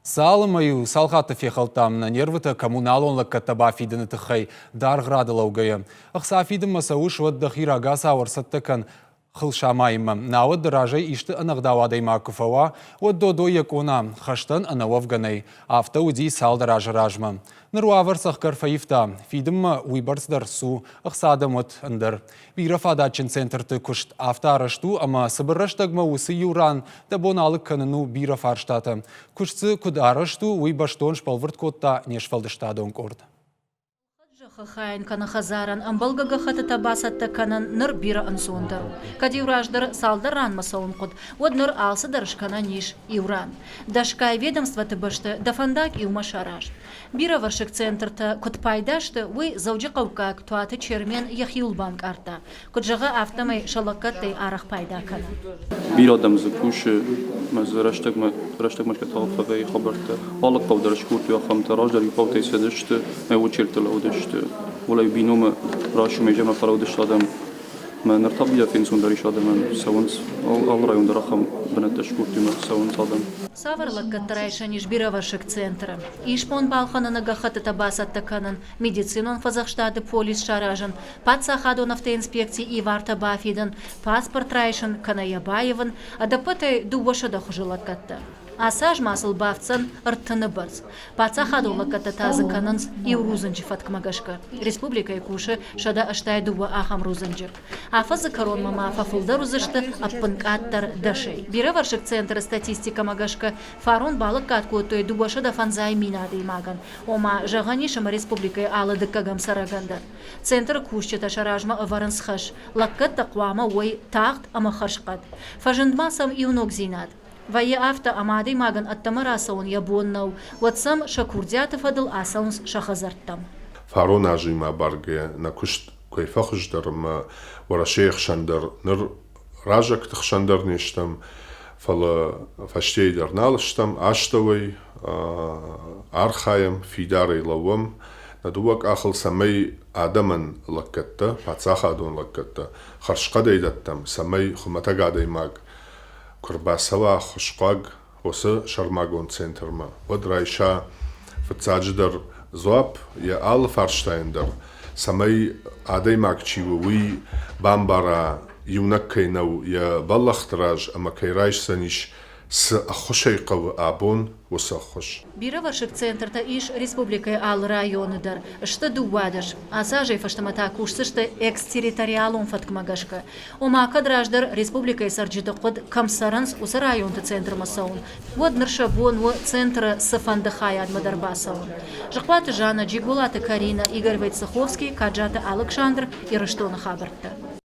Салымаю салхаты фехалтамна нервыта коммуналонлық каттаба фидіні тұқай дарғрадылаугайы. Ақса фидім масауыш вадды хирага сауырсаттықын қылшамайымы. Науы дыражай ішті ынығдавадайма күфауа, отдодо екона қаштын ынауавганай. Авто уди салдыражы ражмы. Ныруавыр саққар фаифта. Фидім уйбарсдар су ұқсадым от ындыр. Бирafadачын центрты күшт авто арышту, ама сыбырыштагма усы юран да боналық кыныну бирафарштаты. Күштсы күд арышту уйбаштон шпалвырт котта нешфалдыштадың корд. Хахайн кана хазаран амбалгага хата табасатта канан ныр бира ансондару. Кади ураждар салдаран масаун код. Од ныр алсы дарышкана ниш иуран. Дашкай ведомства тыбышты дафандак и умашараш. Бира варшик центрта код пайдашты уй зауджи қавкак туаты чермен яхилбанк арта. Код жага автомай шалакаттай арах пайда кана. Бира дамзы куши раштаг машка талфавей хабарта. Алык павдарш курт я хамта раж дари павтай седышты ме учертла удышты. ولا يبينوما راشو ميجمع فرودش هذا ما نرتب يا فين سوندريش هذا من سوونس الله رايون درخم بنت شكورتي ما سوونس هذا سافر لك كترايشة نجبيرا варшик центра. Ишпон балхана нагахата табасат таканан медицинон фазахштады полис шаражан, пацахадон автоинспекции и варта бафидан, паспорт райшан канаябаеван, а допытай дубаша дохужилат катта. Асаж масыл бавцан ртыны бырз. Паца хадулаката тазы кананс и урузанчы фаткмагашка. Республика Якуши шада аштай дуба ахам рузанчы. Афазы корон мама фафулда рузышты аппынкаттар дашей. Бира варшик центр статистика магашка фарон балык катку той дуба шада фанзай минады маган. Ома жаганишама республикой алы дыккагам сарагандар. Центр кушчета шаражма варансхаш. Лаккат тақвама ой тахт амахашкат. Фажындмасам и унок зинат. Вае авто амадей маган аттамар асаун ябоннау, ватсам шакурдятов адыл асаунс шахазарттам. Фарон ажима барге на кушт койфахждарма варашех шандар ныр ражак тхшандар нештам фала фаштейдер налштам аштавай архаем фидарей лавам надувак ахл самай адаман лаккатта пацахадон лаккатта харшкадайдаттам самай хуматагадей маг Курбасава хушқаг осы шармагон центрма. Вот райша фцадждар зоап я ал фарштайндар. Самай адай макчиву уи бамбара юнаккайнау я баллахтраж ама кайрайш саниш с ахушайқав абон осы ахуш. Бира варшик центрта иш республикой ал районыдар. Шты дуадаш. Асажай фаштамата кушсышты экс-территориалун фаткмагашка. Ома кадраждар республикой сарджиты қод камсаранс усы районты центр масаун. Вот ныршабон во центра сафандахай адмадар басаун. Жықпаты Жана, Джигулаты Карина, Игорь Войцеховский, Каджаты Александр и Рыштона Хабарта.